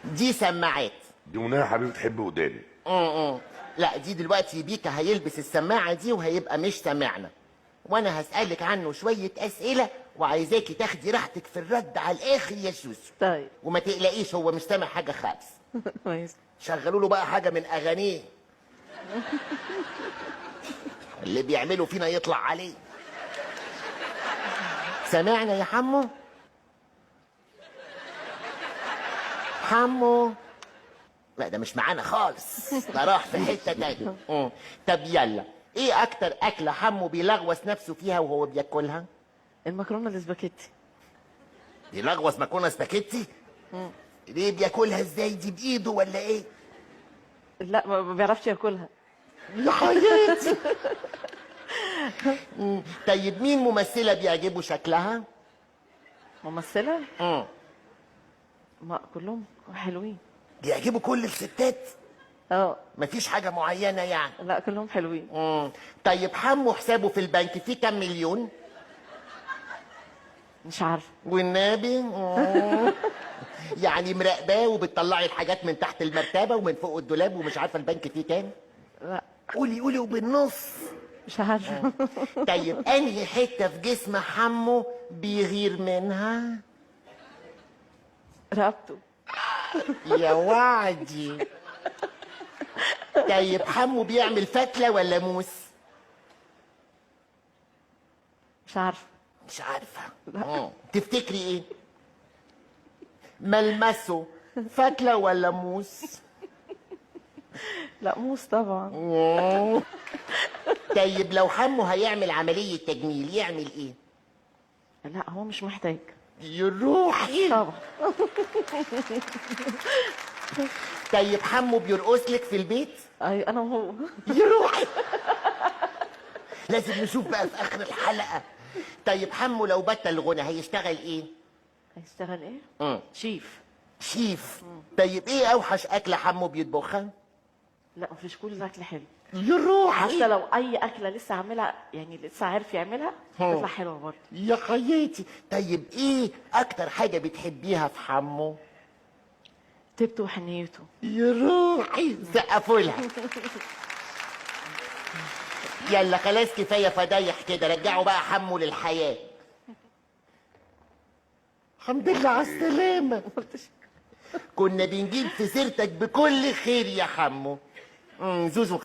دي سماعات. دي منى يا حبيبي تحب وداني. لا دي دلوقتي بيكا هيلبس السماعه دي وهيبقى مش سامعنا، وانا هسالك عنه شويه اسئله وعايزاكي تاخدي راحتك في الرد على الاخر يا سوسو. طيب. وما تقلقيش هو مش سامع حاجه خالص. كويس. شغلوا له بقى حاجه من اغانيه اللي بيعملوا فينا يطلع عليه. سامعنا يا حمو؟ حمو لا ده مش معانا خالص، ده راح في حته تانية. طب يلا، ايه اكتر اكله حمو بيلغوص نفسه فيها وهو بياكلها؟ المكرونه الاسباجيتي. بيلغوص مكرونه سباكيتي؟ ليه بياكلها ازاي دي، بايده ولا ايه؟ لا ما بيعرفش ياكلها. يا حياتي. طيب مين ممثله بيعجبه شكلها؟ ممثله؟ امم ما كلهم حلوين. بيعجبوا كل الستات؟ اه. مفيش حاجه معينه يعني؟ لا كلهم حلوين. طيب حمو حسابه في البنك فيه كام مليون؟ مش عارفه. والنبي يعني مراقباه وبتطلعي الحاجات من تحت المرتبه ومن فوق الدولاب ومش عارفه البنك فيه كام؟ لا قولي وبالنص. مش عارفه. طيب انهي حته في جسم حمو بيغير منها؟ رقبته. يا وعدي. طيب حمو بيعمل فتله ولا موس؟ مش عارفه. مش عارفه. تفتكري ايه؟ ملمسه فتله ولا موس؟ لا موس طبعا. طيب لو حمو هيعمل عمليه تجميل يعمل ايه؟ لا هو مش محتاج. يروحي طبعا. طيب حمو بيرقص لك في البيت؟ ايوه انا وهو. يروحي لازم نشوف بقى في اخر الحلقه. طيب حمو لو بطل غنى هيشتغل ايه؟ هيشتغل ايه؟ شيف. شيف. طيب ايه اوحش اكله حمو بيطبخها؟ لا مفيش، كل الاكل حلو. يروحي حتى لو اي اكله لسه عاملها يعني لسه عارف يعملها تطلع حلوه برضه. يا حياتي. طيب ايه اكتر حاجه بتحبيها في حمو؟ تبته وحنيته. يروحي سقفوا لها. يلا خلاص كفايه فضايح كده، رجعوا بقى حمو للحياه. الحمد لله على السلامه. كنا بنجيب في سيرتك بكل خير يا حمو. زوزو